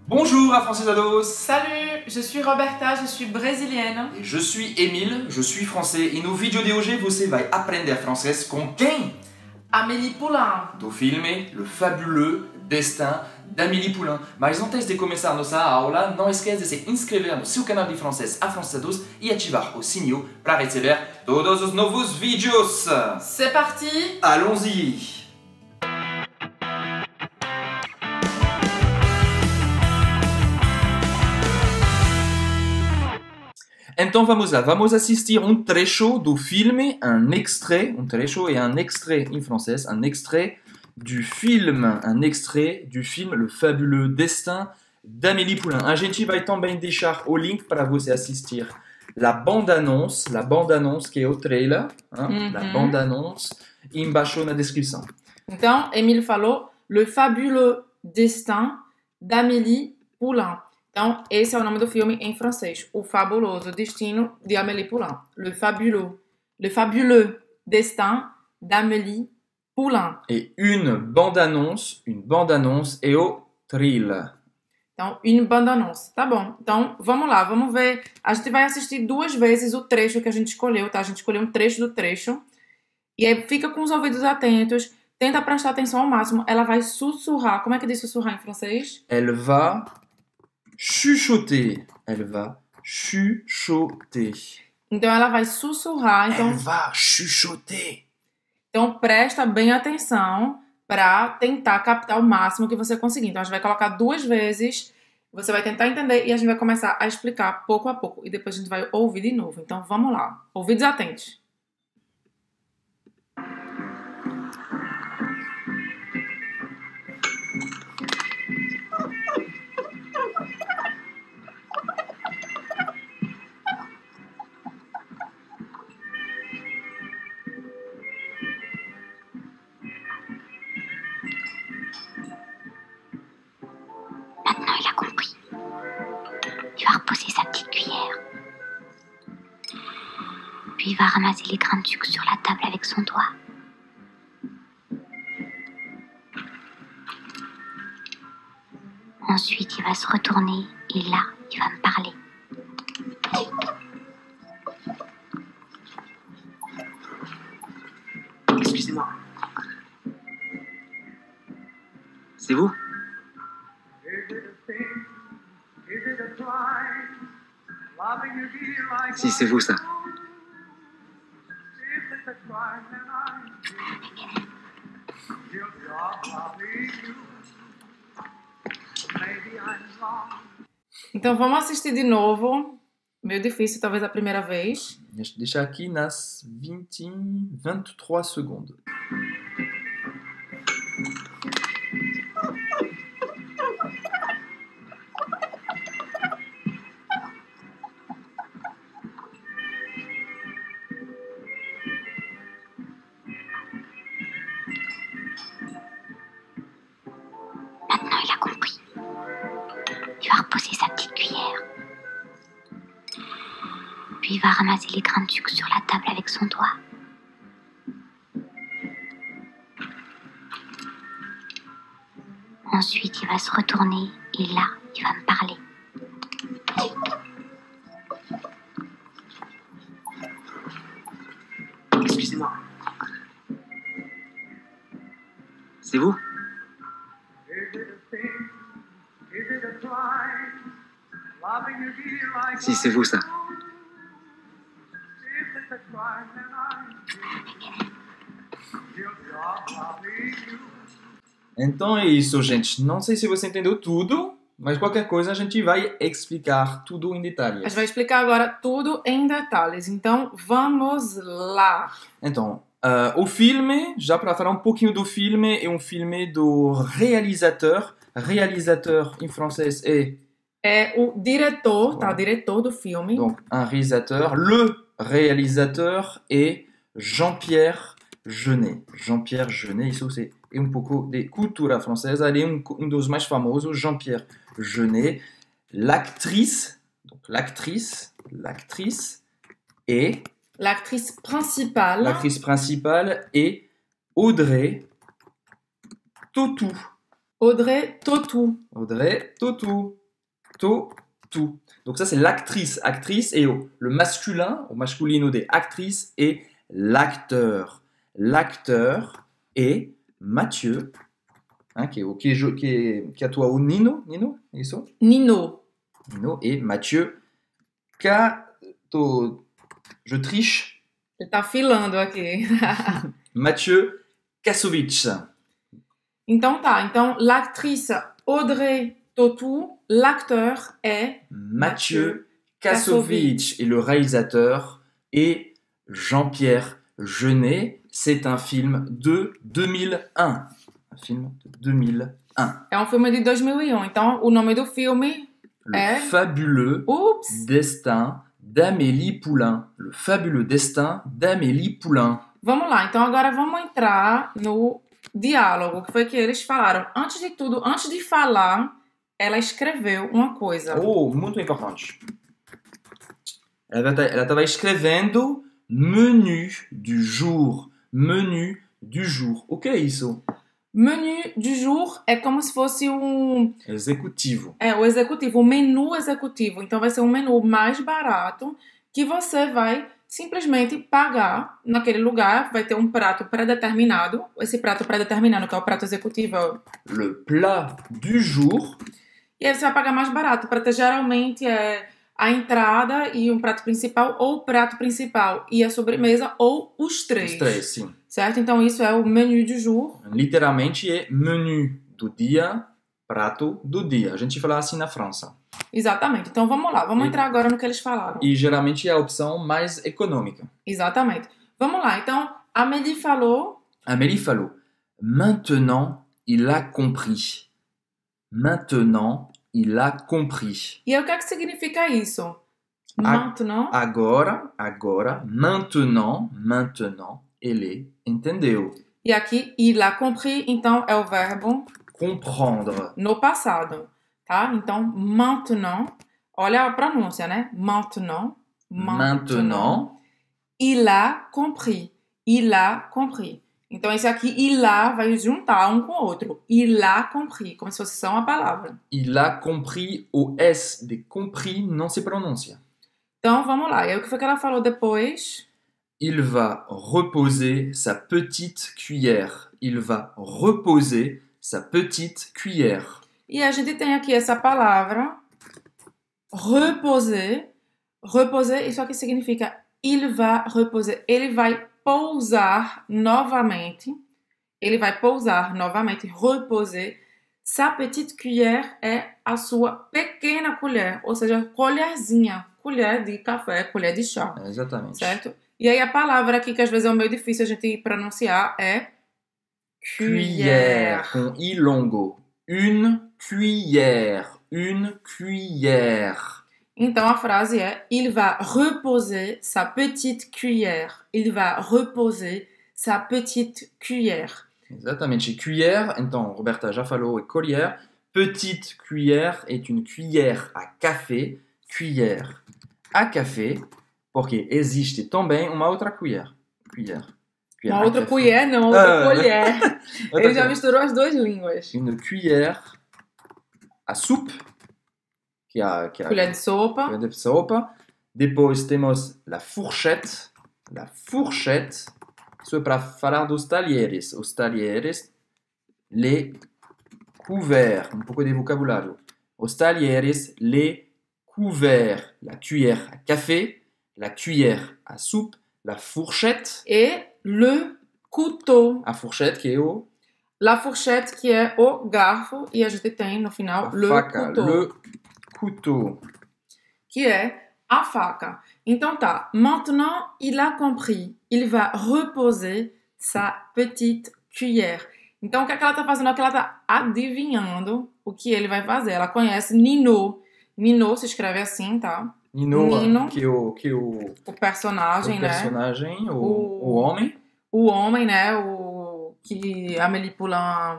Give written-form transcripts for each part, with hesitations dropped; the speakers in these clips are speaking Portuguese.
Bonjour à Francisados. Salut, je suis Roberta, je suis brésilienne. Et je suis Émile, je suis français. E no vídeo de hoje você vai aprender francês com quem? Amélie Poulain. Do filme Le Fabuleux Destin d'Amélie Poulain. Mas antes de começar nossa aula, não esquece de se inscrever no seu canal de francês a Francisados e ativar o sininho para receber todos os novos vídeos. C'est parti. Allons-y. Então vamos lá, vamos assistir trecho do filme, extrait, trecho et un extrait en français, un extrait du film Le Fabuleux Destin d'Amélie Poulain. A gente vai também deixar o link para você assistir la bande-annonce que é o trailer, la bande-annonce, embaixo na descrição. Então, Émile falou Le Fabuleux Destin d'Amélie Poulain. Então, esse é o nome do filme em francês. O Fabuloso Destino de Amélie Poulain. Le Fabuleux Destin d'Amélie Poulain. Et une bande-annonce é o trailer. Então, une bande-annonce. Tá bom. Então, vamos lá, vamos ver. A gente vai assistir 2 vezes o trecho que a gente escolheu, tá? A gente escolheu um trecho do trecho. E aí, fica com os ouvidos atentos. Tenta prestar atenção ao máximo. Ela vai sussurrar. Como é que diz sussurrar em francês? Elle va chuchoter. Elle va chuchoter. Então, ela vai sussurrar. Então, Elle va chuchoter. Então, presta bem atenção para tentar captar o máximo que você conseguir. Então, a gente vai colocar 2 vezes, você vai tentar entender e a gente vai começar a explicar pouco a pouco. E depois a gente vai ouvir de novo. Então, vamos lá. Ouvidos atentos. Maintenant, il a compris. Il va reposer sa petite cuillère. Puis il va ramasser les grains de sucre sur la table avec son doigt. Ensuite, il va se retourner et là, il va me parler. Excusez-moi. C'est vous? Si, c'est vous, ça. Então, vamos assistir de novo. Meio difícil, talvez a primeira vez. Deixa aqui nas 23 segundos. Maintenant, il a compris. Il va reposer sa petite cuillère. Puis il va ramasser les grains de sucre sur la table avec son doigt. Ensuite, il va se retourner et là, il va me parler. Excusez-moi. C'est vous? Si, c'est vous, ça. Então é isso, gente. Não sei se você entendeu tudo, mas qualquer coisa a gente vai explicar tudo em A detalhes. gente vai explicar agora tudo em detalhes. Então, vamos lá. Então, o filme, já para falar um pouquinho do filme, é um filme do realizateur. Realizateur em francês É o diretor, tá? O diretor do filme. donc un réalisateur. Le réalisateur est Jean-Pierre Jeunet. Jean-Pierre Jeunet, isso é um pouco de cultura francesa. Ele é um dos mais famosos, Jean-Pierre Jeunet. L'actrice est... L'actrice principale est Audrey Tautou. Audrey Tautou. Audrey Tautou. Tautou. Donc ça, c'est l'actrice. Actrice et le masculin, au masculino des actrices, et l'acteur. L'acteur est Mathieu, hein, qui est à toi au Nino, isso? Nino. Nino et Mathieu je triche. Ele tá filando aqui. Mathieu Kassovitch. Então tá. Então, l'actrice Audrey Tautou, l'acteur est Mathieu Kassovitch. Et le réalisateur est Jean-Pierre Jeunet. C'est un film de 2001. Un film de 2001. É um filme de 2001. Então, o nome do filme Le fabuleux Oups! destin d'Amélie Poulain. Le fabuleux destin d'Amélie Poulain. Vamos lá. Então, agora vamos entrar no diálogo, que foi que eles falaram. Antes de tudo, antes de falar, ela escreveu uma coisa. Oh, muito importante. Ela estava escrevendo menu du jour. Menu du jour. O que é isso? Menu du jour é como se fosse Executivo. o executivo, o menu executivo. Então vai ser um menu mais barato que você vai simplesmente pagar naquele lugar. Vai ter um prato pré-determinado. Esse prato pré-determinado, que é o prato executivo, é o... Le plat du jour. E aí você vai pagar mais barato. O prato geralmente é a entrada e um prato principal, ou o prato principal e a sobremesa, ou os três. Os três, sim. Certo? Então isso é o menu du jour. Literalmente é menu do dia, prato do dia. A gente fala assim na França. Exatamente. Então vamos lá. Vamos entrar agora no que eles falaram. E geralmente é a opção mais econômica. Exatamente. Vamos lá. Então, Amélie falou... Amélie falou. Maintenant, il a compris. Maintenant, il a compris. E aí, o que é que significa isso? Maintenant. Agora, maintenant, ele entendeu. E aqui, il a compris, então, é o verbo Comprendre. no passado, tá? Então, maintenant, olha a pronúncia, né? Maintenant. Il a compris. Il a compris. Então, esse aqui, il a, vai juntar um com o outro. Il a compris, como se fosse só uma palavra. Il a compris, o S de compris não se pronuncia. Então, vamos lá. E aí, o que foi que ela falou depois? Il va reposer sa petite cuillère. Il va reposer sa petite cuillère. E a gente tem aqui essa palavra, reposer. Reposer, isso aqui significa il va reposer. Ele vai pousar novamente. Ele vai pousar novamente, reposer. Sa petite cuillère é a sua pequena colher, ou seja, colherzinha. Colher de café, colher de chá. Exatamente. Certo? E aí a palavra aqui, que às vezes é meio difícil a gente pronunciar, é Cuillère, com I longo. Une cuillère. Une cuillère. Então a frase é il va reposer sa petite cuillère. Il va reposer sa petite cuillère. Exatamente. Cuillère, então, Roberta já falou, é colher. Petite cuillère est une cuillère à café. Cuillère à café, porque existe também uma outra colher. Cuillère Uma à outra café. colher, não, outra colher. Ele já misturou as duas línguas. Une cuillère à soupe, que é a Colher de sopa. colher de sopa. Depois temos la fourchette. La fourchette, isso é para falar dos talheres. Os talheres, les couverts, um pouco de vocabulário. Os talheres, les couverts. La cuillère à café, la cuillère à soupe, la fourchette. E le couteau. A fourchette, que é o... La fourchette, que é o garfo. E a gente tem no final a le faca, couteau. le couteau. Que é a faca. Então tá. Maintenant, il a compris. Il va reposer sa petite cuillère. Então, o que é que ela tá fazendo? É que ela tá adivinhando o que ele vai fazer. Ela conhece Nino. Nino se escreve assim, tá? Nino, que é o O personagem, né? personagem, o homem. O homem, né? O que Amélie Poulain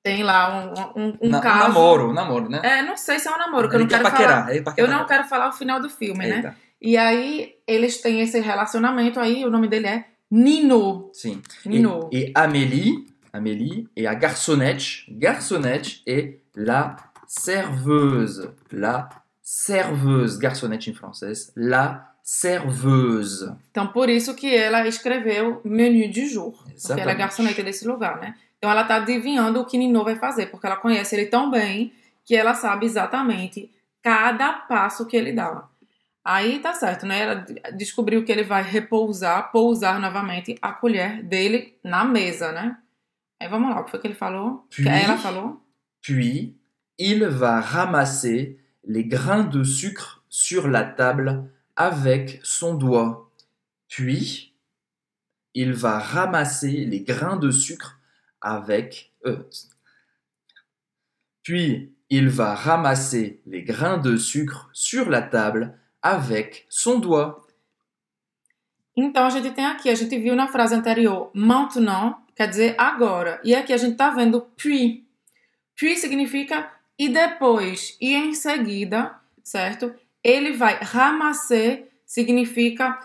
tem lá um caso. Namoro, né? É, não sei se é um namoro, que eu Ele não quer quero paquerar, falar. ele paquerar. Eu não quero falar o final do filme, né? Eita. E aí, eles têm esse relacionamento aí, o nome dele é Nino. Sim. Nino. E Amélie, Amélie. Et à garçonnette, garçonnette est la serveuse. La serveuse. Garçonnette em francês. La serveuse. Então, por isso que ela escreveu menu du jour. Porque ela é Exatamente. garçonete desse lugar, né? Então, ela tá adivinhando o que Nino vai fazer, porque ela conhece ele tão bem que ela sabe exatamente cada passo que ele dá. Aí tá certo, né? Ela descobriu que ele vai pousar novamente a colher dele na mesa, né? Aí vamos lá, o que foi que ele falou? Puis- Que ela falou? Puis, il va ramasser les grains de sucre sur la table avec son doigt. Puis, il va ramasser les grains de sucre avec... Puis, il va ramasser les grains de sucre sur la table avec son doigt. Então, a gente viu na frase anterior, maintenant, quer dizer agora. E aqui a gente tá vendo puis. Puis significa e depois, e em seguida, certo? Ele vai ramasser, significa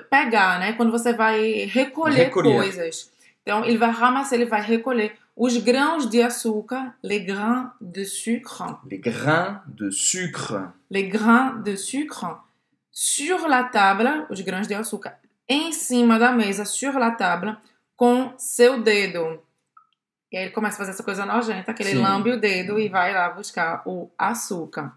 pegar, né? Quando você vai recolher coisas. Então, ele vai ramasser, ele vai recolher os grãos de açúcar, les grains de sucre. Les grains de sucre. Les grains de sucre sur la table, os grãos de açúcar, em cima da mesa, sur la table, com seu dedo. E aí ele começa a fazer essa coisa nojenta, que ele Sim. lambe o dedo e vai lá buscar o açúcar.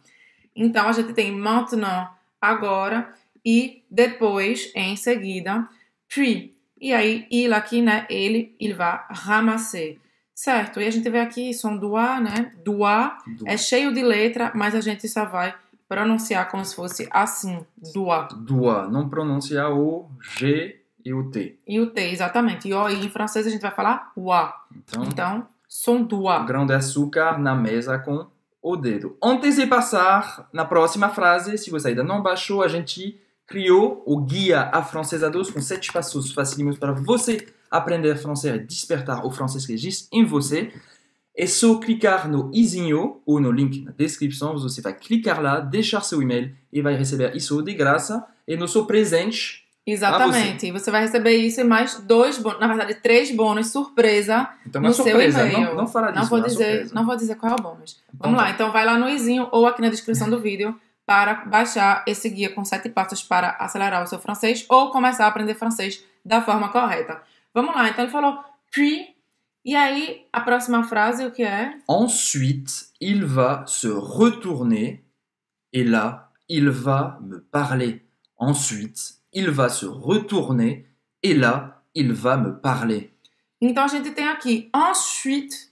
Então, a gente tem maintenant, agora, e depois, em seguida, puis. E aí, il aqui, né, il va ramasser. Certo? E a gente vê aqui, som doigt, né, doigt. É cheio de letra, mas a gente só vai pronunciar como se fosse assim, doigt. Doigt. Não pronunciar o G e o T. E o T, exatamente. E ó, em francês a gente vai falar oie. Então, son doigt. Grão de açúcar na mesa com o dedo. Antes de passar na próxima frase, se você ainda não baixou, a gente criou o Guia a Francesa 2 com 7 passos facílimos para você aprender francês e despertar o francês que existe em você. É só clicar no izinho ou no link na descrição. Você vai clicar lá, deixar seu e-mail e vai receber isso de graça. E nosso presente. Exatamente. E você vai receber isso e mais 2 bônus, na verdade 3 bônus surpresa Então, no uma seu surpresa. e-mail. Não fala disso. Não vou dizer qual é o bônus. Então, Vamos lá, tá. então vai lá no izinho ou aqui na descrição do vídeo para baixar esse guia com 7 passos para acelerar o seu francês ou começar a aprender francês da forma correta. Vamos lá, então ele falou puis, e aí a próxima frase o que é? Ensuite, il va se retourner et là, il va me parler. Ensuite, il va se retourner et là, il va me parler. Então a gente tem aqui ensuite,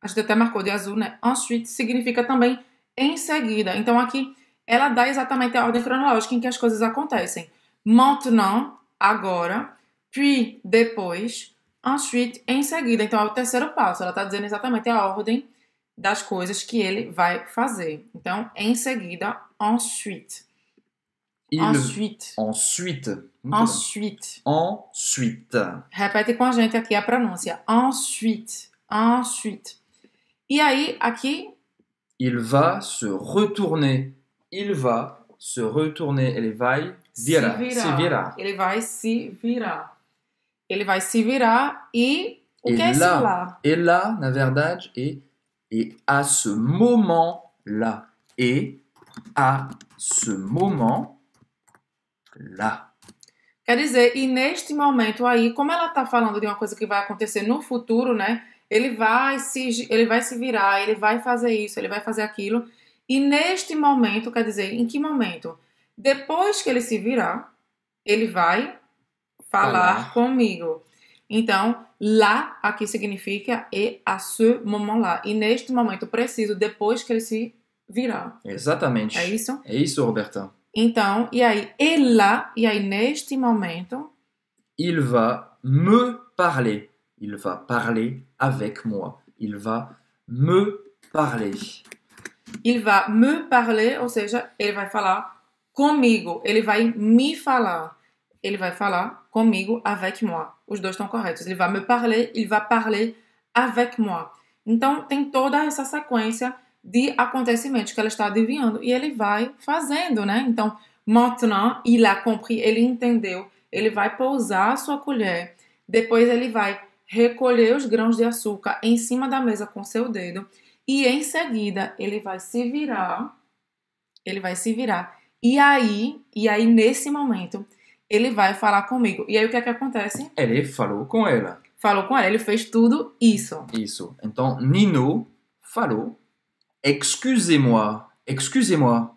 a gente até marcou de azul, né? Ensuite significa também em seguida. Então aqui ela dá exatamente a ordem cronológica em que as coisas acontecem. Maintenant, agora, puis, depois, ensuite, em seguida. Então é o terceiro passo. Ela está dizendo exatamente a ordem das coisas que ele vai fazer. Então, em seguida, ensuite. Ensuite. Ensuite. Muito bem. Ensuite. Ensuite. Repete com a gente aqui a pronúncia. Ensuite. Ensuite. E aí, aqui, Il va se retourner. Il va se retourner. Ele vai virar. Se virar. Ele vai se virar. Ele vai se virar e... O que é esse là, lá? et là, na verdade, et à ce moment-là. Et à ce moment-là. Quer dizer, e neste momento aí, como ela tá falando de uma coisa que vai acontecer no futuro, né? Ele vai se virar, ele vai fazer isso, ele vai fazer aquilo. E neste momento, quer dizer, em que momento? Depois que ele se virar, ele vai falar comigo. Então, lá aqui significa et à ce moment-là. E neste momento preciso, depois que ele se virar. Exatamente. É isso? É isso, Roberta. Então, e aí, et là, e aí neste momento, Il va me parler. Il va parler avec moi. Il va me parler. il va me parler, ou seja, ele vai falar comigo, ele vai me falar. Ele vai falar comigo, avec moi. Os dois estão corretos. Il va me parler, il va parler avec moi. Então, tem toda essa sequência de acontecimentos que ela está adivinhando e ele vai fazendo, né? Então, maintenant, il a compris, ele entendeu, ele vai pousar a sua colher, depois ele vai recolher os grãos de açúcar em cima da mesa com seu dedo e em seguida ele vai se virar, e aí nesse momento ele vai falar comigo. E aí o que é que acontece? Ele falou com ela. Falou com ela, ele fez tudo isso. Isso. Então, Nino falou, excusez-moi, excusez-moi.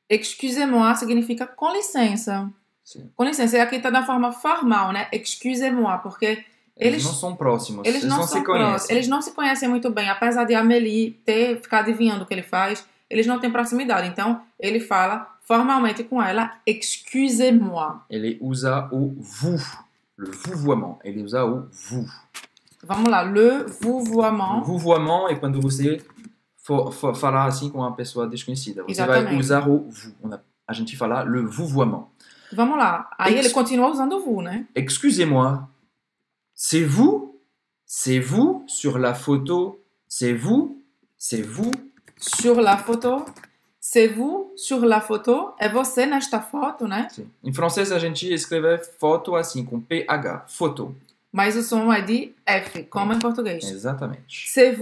Excusez-moi significa com licença. Sim. Com licença, e aqui tá da forma formal, né? Excusez-moi, porque Eles não são próximos, eles não se são conhecem. próximos, eles não se conhecem muito bem. Apesar de Amélie ter ficado adivinhando o que ele faz, eles não têm proximidade. Então, ele fala formalmente com ela, excusez-moi. Ele usa o vous, le vouvoiement. Ele usa o vous. Vamos lá, le O vouvoiement. vouvoiement é quando você for falar assim com uma pessoa desconhecida. Você vai Exatamente. usar o vous. A gente fala le vouvoiement. Vamos lá. Aí Ex- ele continua usando o vous, né? Excusez-moi, c'est vous? C'est vous sur la photo? C'est vous? C'est vous? Sur la photo. C'est vous sur la photo. É você nesta foto, né? Sim. Em francês a gente escreve foto assim, com PH, foto. Mas o som é de F, como em português. Exatamente. C'est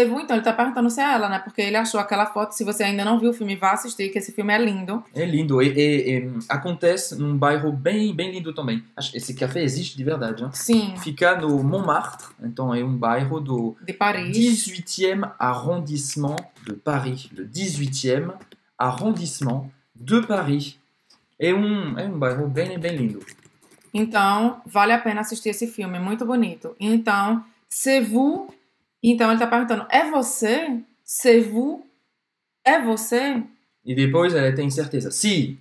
vous, então ele tá perguntando se é ela, né? Porque ele achou aquela foto. Se você ainda não viu o filme, vá assistir, que esse filme é lindo. É lindo. E acontece num bairro bem lindo também. Esse café existe de verdade. Hein? Sim, Fica no Montmartre. Então é um bairro do de Paris. 18e arrondissement de Paris. Le 18e arrondissement de Paris. É um bairro bem lindo. Então, vale a pena assistir esse filme, é muito bonito. Então, c'est vous. Então, ele tá perguntando, é você? C'est vous? É você? E depois ela tem certeza. Si.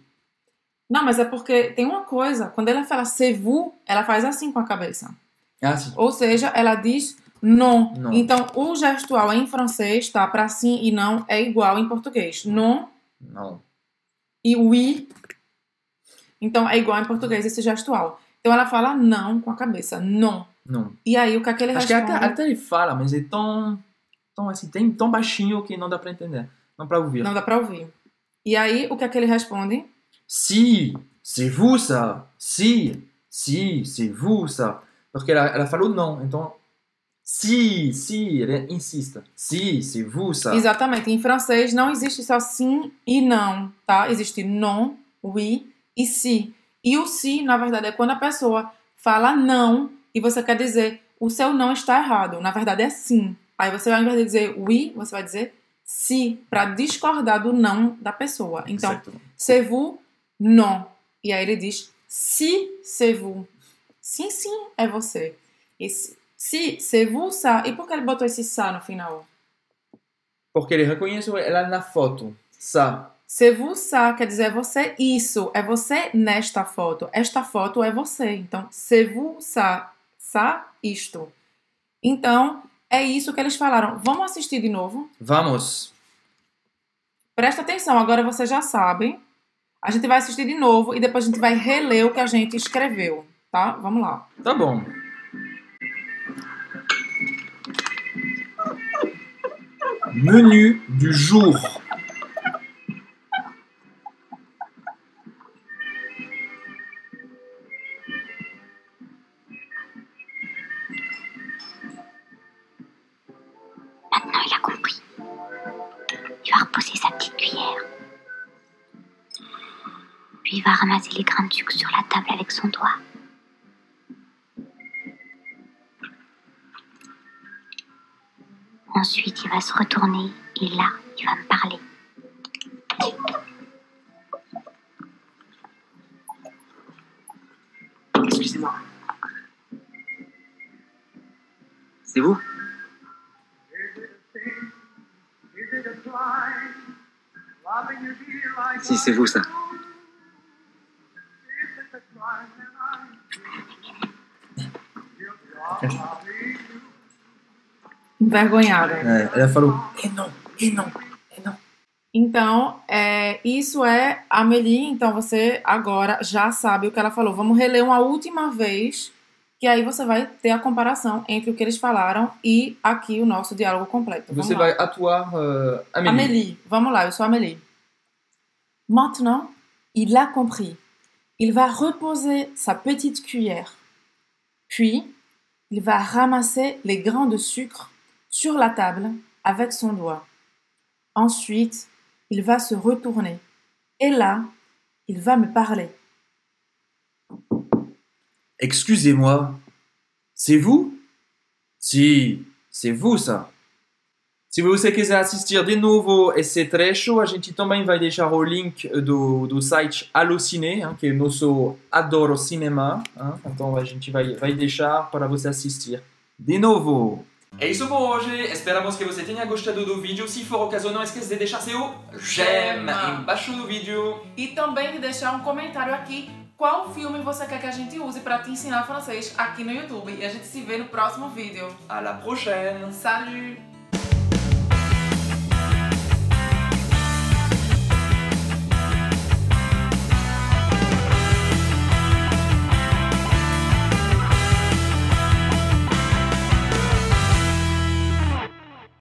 Não, mas é porque tem uma coisa. Quando ela fala c'est vous, ela faz assim com a cabeça. Ah, sim. Ou seja, ela diz non. Non. Então, o gestual em francês, tá? Para sim e não é igual em português. Non Não. e oui. Então, é igual em português esse gestual. Então, ela fala não com a cabeça. Non. Não. E aí, o que é que ele Acho que responde? até ele fala, mas é tão assim, tão baixinho que não dá pra entender. Não pra ouvir. Não dá pra ouvir. E aí, o que é que ele responde? Si, c'est vous ça. Si, c'est vous ça. Porque ela falou não, então si, ele insiste. Si, c'est vous ça. Exatamente. Em francês, não existe só sim e não, tá? Existe non, oui e si. E o si, na verdade, é quando a pessoa fala não e você quer dizer o seu não está errado. Na verdade, é sim. Aí você, ao invés de dizer oui, você vai dizer si, para discordar do não da pessoa. Então, Exactement. c'est vous? Non. E aí ele diz si, c'est vous. Sim, é você. E si, c'est vous, ça. E por que ele botou esse ça no final? Porque ele reconhece ela na foto. Ça. C'est vous, ça quer dizer é você isso. É você nesta foto. Esta foto é você. Então, c'est vous, ça. Ça, isto. Então, é isso que eles falaram. Vamos assistir de novo? Vamos. Presta atenção, agora você já sabe. A gente vai assistir de novo e depois a gente vai reler o que a gente escreveu, tá? Vamos lá. Tá bom. Menu du jour. Maintenant, il a compris. Il va reposer sa petite cuillère. Puis il va ramasser les grains de sucre sur la table avec son doigt. Ensuite, il va se retourner et là, il va me parler. Excusez-moi. C'est vous? Si, c'est vous ça. Envergonhada. Ela falou, e não. Então, isso é Amélie. Então, você agora já sabe o que ela falou. Vamos reler uma última vez, que aí você vai ter a comparação entre o que eles falaram e aqui o nosso diálogo completo. Vamos Você lá. vai atuar Amélie. Amélie, vamos lá, eu sou Amélie. Maintenant, il a compris. Il va reposer sa petite cuillère. Puis, Il va ramasser les grains de sucre sur la table avec son doigt. Ensuite, il va se retourner. Et là, il va me parler. Excusez-moi, c'est vous? Sim, c'est vous ça. Se você quiser assistir de novo esse trecho, a gente também vai deixar o link do site Allocine, que é o nosso Adoro Cinema. Então a gente vai deixar para você assistir de novo. É isso por hoje. Esperamos que você tenha gostado do vídeo. Se for o caso, não esqueça de deixar seu j'aime embaixo do vídeo. E também de deixar um comentário aqui qual filme você quer que a gente use para te ensinar francês aqui no YouTube. E a gente se vê no próximo vídeo. À la prochaine. Salut!